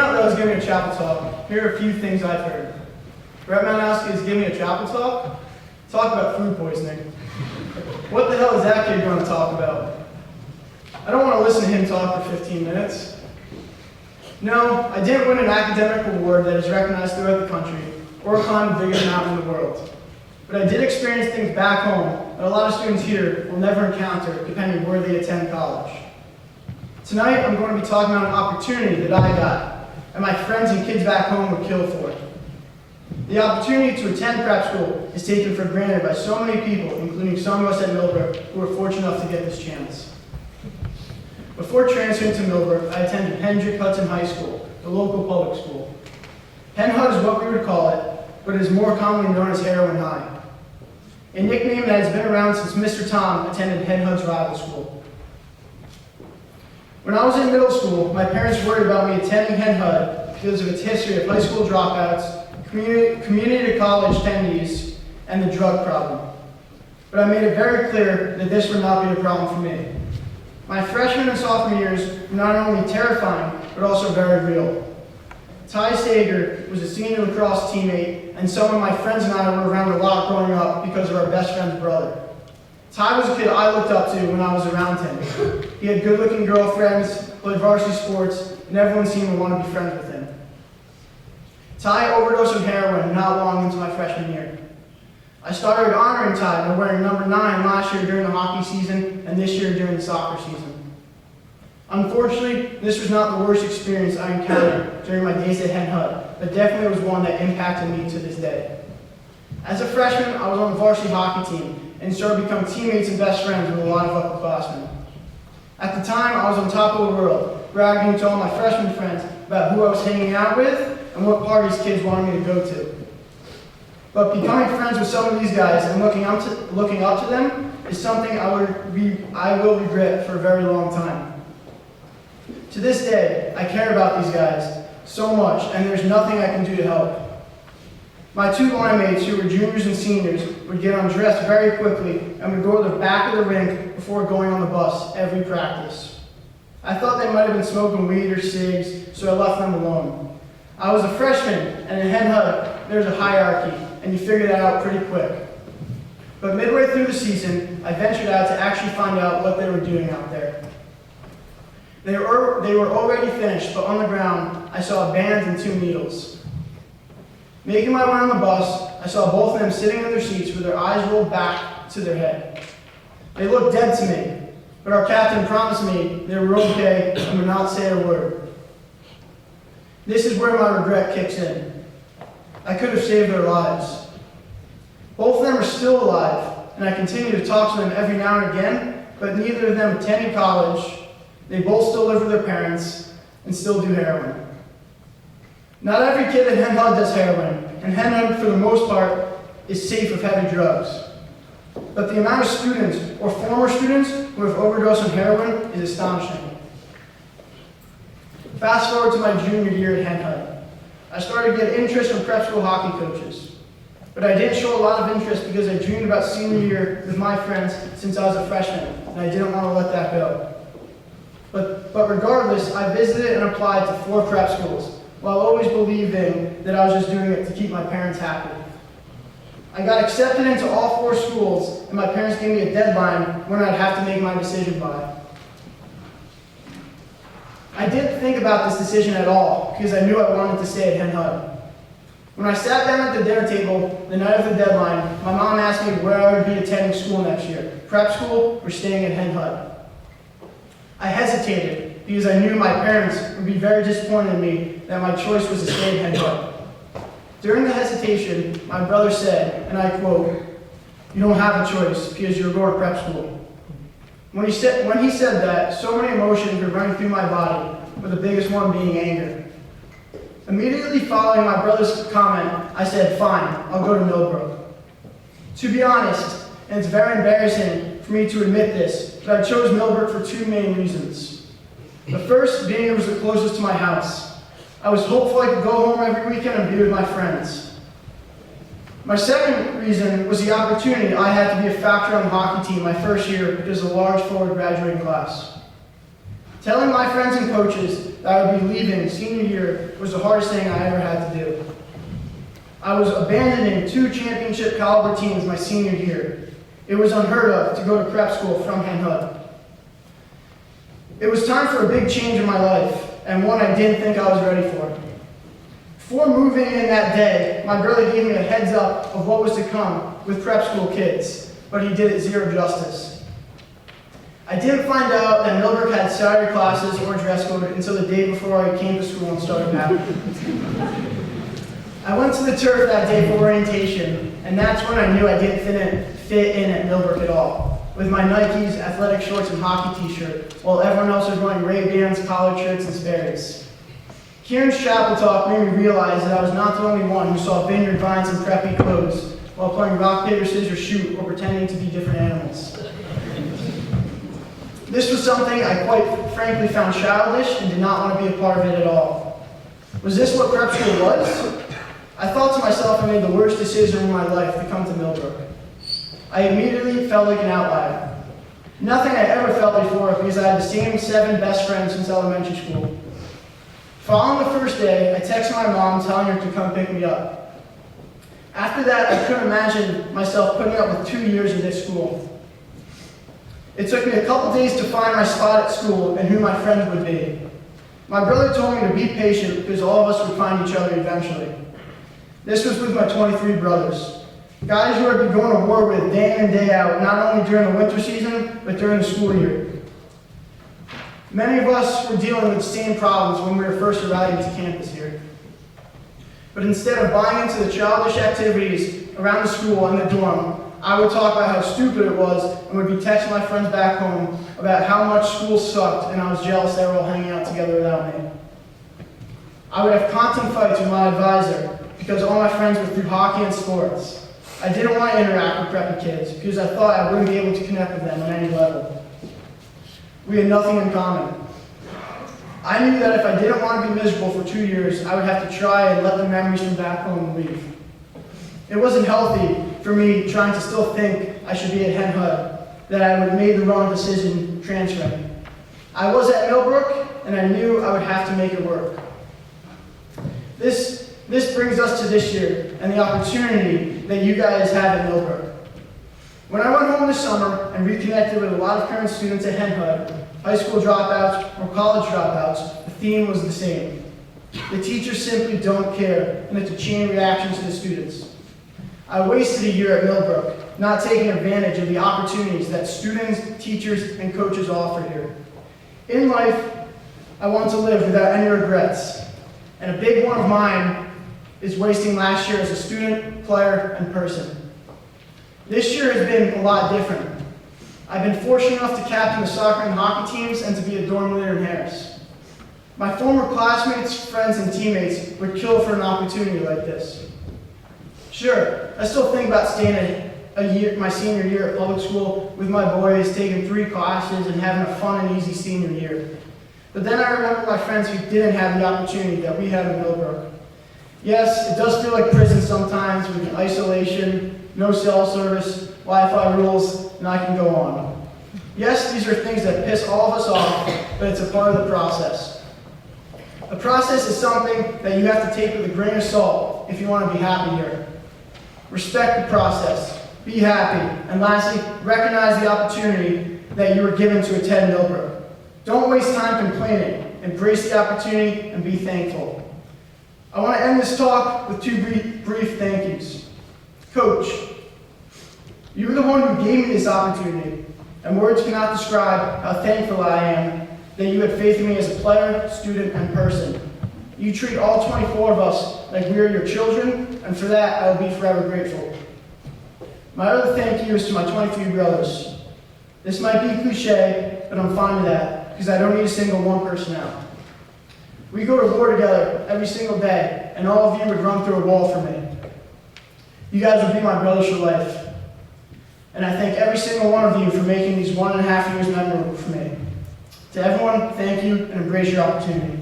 out that I was giving a chapel talk, here are a few things I've heard. Brett Malinowski is giving a chapel talk? Talk about food poisoning. What the hell is that kid going to talk about? I don't want to listen to him talk for 15 minutes. No, I didn't win an academic award that is recognized throughout the country, or climb the biggest mountain in the world. But I did experience things back home that a lot of students here will never encounter depending where they attend college. Tonight, I'm going to be talking about an opportunity that I got, and my friends and kids back home would kill for. The opportunity to attend prep school is taken for granted by so many people, including some of us at Millbrook, who were fortunate enough to get this chance. Before transferring to Millbrook, I attended Hendrick Hudson High School, the local public school. Hen Hud is what we would call it, but it is more commonly known as Heroin High, a nickname that has been around since Mr. Tom attended Hen Hud's rival school. When I was in middle school, my parents worried about me attending Hen Hud because of its history of high school dropouts, community college attendees, and the drug problem. But I made it very clear that this would not be a problem for me. My freshman and sophomore years were not only terrifying, but also very real. Ty Sager was a senior lacrosse teammate, and some of my friends and I were around a lot growing up because of our best friend's brother. Ty was a kid I looked up to when I was around him. He had good-looking girlfriends, played varsity sports, and everyone seemed to want to be friends with him. Ty overdosed on heroin not long into my freshman year. I started honoring Ty by wearing number 9 last year during the hockey season and this year during the soccer season. Unfortunately, this was not the worst experience I encountered during my days at Hen Hud, but definitely was one that impacted me to this day. As a freshman, I was on the varsity hockey team and started to become teammates and best friends with a lot of upperclassmen. At the time, I was on top of the world, bragging to all my freshman friends about who I was hanging out with and what parties kids wanted me to go to. But becoming friends with some of these guys and looking up to them is something I will regret for a very long time. To this day, I care about these guys so much, and there's nothing I can do to help. My 2 line mates, who were juniors and seniors, would get undressed very quickly and would go to the back of the rink before going on the bus every practice. I thought they might have been smoking weed or cigs, so I left them alone. I was a freshman, and in Hen Hud, there's a hierarchy, and you figure that out pretty quick. But midway through the season, I ventured out to actually find out what they were doing out there. They were already finished, but on the ground, I saw a band and 2 needles. Making my way on the bus, I saw both of them sitting in their seats with their eyes rolled back to their head. They looked dead to me, but our captain promised me they were okay and would not say a word. This is where my regret kicks in. I could have saved their lives. Both of them are still alive, and I continue to talk to them every now and again, but neither of them attended college. They both still live with their parents and still do heroin. Not every kid at Hen Hud does heroin, and Hen Hud, for the most part, is safe of heavy drugs. But the amount of students, or former students, who have overdosed on heroin is astonishing. Fast forward to my junior year at Hen Hud. I started to get interest from prep school hockey coaches. But I didn't show a lot of interest because I dreamed about senior year with my friends since I was a freshman, and I didn't want to let that go. But regardless, I visited and applied to 4 prep schools, while always believing that I was just doing it to keep my parents happy. I got accepted into all 4 schools, and my parents gave me a deadline when I'd have to make my decision by. I didn't think about this decision at all, because I knew I wanted to stay at Hen Hud. When I sat down at the dinner table the night of the deadline, my mom asked me where I would be attending school next year, prep school or staying at Hen Hud. I hesitated because I knew my parents would be very disappointed in me that my choice was to stay at Hen Hud. During the hesitation, my brother said, and I quote, "You don't have a choice because you're going to prep school." When he said that, so many emotions were running through my body, with the biggest one being anger. Immediately following my brother's comment, I said, "Fine, I'll go to Millbrook." To be honest, and it's very embarrassing for me to admit this, but I chose Millbrook for 2 main reasons. The first being it was the closest to my house. I was hopeful I could go home every weekend and be with my friends. My second reason was the opportunity I had to be a factor on the hockey team my first year because of a large forward graduating class. Telling my friends and coaches that I would be leaving senior year was the hardest thing I ever had to do. I was abandoning 2 championship caliber teams my senior year. It was unheard of to go to prep school from Hen Hud. It was time for a big change in my life, and one I didn't think I was ready for. Before moving in that day, my brother gave me a heads up of what was to come with prep school kids, but he did it zero justice. I didn't find out that Millbrook had Saturday classes or dress code until the day before I came to school and started back. I went to the turf that day for orientation, and that's when I knew I didn't fit in at Millbrook at all, with my Nikes, athletic shorts, and hockey t-shirt, while everyone else was wearing Ray-Bans, collared shirts, and Sperry's. Kieran's chapel talk made me realize that I was not the only one who saw vineyard vines and preppy clothes while playing rock, paper, scissors, shoot, or pretending to be different animals. This was something I quite frankly found childish and did not want to be a part of it at all. Was this what prep school was? I thought to myself I made the worst decision of my life to come to Millbrook. I immediately felt like an outlier. Nothing I ever felt before because I had the same 7 best friends since elementary school. Following the first day, I texted my mom telling her to come pick me up. After that, I couldn't imagine myself putting up with 2 years of this school. It took me a couple days to find my spot at school and who my friends would be. My brother told me to be patient because all of us would find each other eventually. This was with my 23 brothers. Guys who I'd be going to war with day in and day out, not only during the winter season, but during the school year. Many of us were dealing with the same problems when we were first arriving to campus here. But instead of buying into the childish activities around the school and the dorm, I would talk about how stupid it was and would be texting my friends back home about how much school sucked and I was jealous they were all hanging out together without me. I would have constant fights with my advisor because all my friends were through hockey and sports. I didn't want to interact with preppy kids because I thought I wouldn't be able to connect with them on any level. We had nothing in common. I knew that if I didn't want to be miserable for 2 years, I would have to try and let the memories from back home leave. It wasn't healthy for me trying to still think I should be at Hen Hud, that I would have made the wrong decision transferring. I was at Millbrook, and I knew I would have to make it work. This brings us to this year and the opportunity that you guys have at Millbrook. When I went home this summer and reconnected with a lot of current students at Hen Hud, high school dropouts or college dropouts, the theme was the same. The teachers simply don't care, and it's a chain reaction to the students. I wasted a year at Millbrook, not taking advantage of the opportunities that students, teachers, and coaches offer here. In life, I want to live without any regrets, and a big one of mine is wasting last year as a student, player, and person. This year has been a lot different. I've been fortunate enough to captain the soccer and hockey teams and to be a dorm leader in Harris. My former classmates, friends, and teammates would kill for an opportunity like this. Sure, I still think about staying my senior year at public school with my boys, taking 3 classes, and having a fun and easy senior year. But then I remember my friends who didn't have the opportunity that we had in Millbrook. Yes, it does feel like prison sometimes with the isolation, no cell service, Wi-Fi rules, and I can go on. Yes, these are things that piss all of us off, but it's a part of the process. The process is something that you have to take with a grain of salt if you want to be happy here. Respect the process, be happy, and lastly, recognize the opportunity that you were given to attend Millbrook. Don't waste time complaining, embrace the opportunity, and be thankful. I want to end this talk with 2 brief thank yous. Coach, you were the one who gave me this opportunity, and words cannot describe how thankful I am that you had faith in me as a player, student, and person. You treat all 24 of us like we are your children, and for that I will be forever grateful. My other thank you is to my 23 brothers. This might be cliche, but I'm fine with that, because I don't need to single one person out. We go to war together every single day, and all of you would run through a wall for me. You guys would be my brothers for life. And I thank every single one of you for making these 1.5 years memorable for me. To everyone, thank you and embrace your opportunity.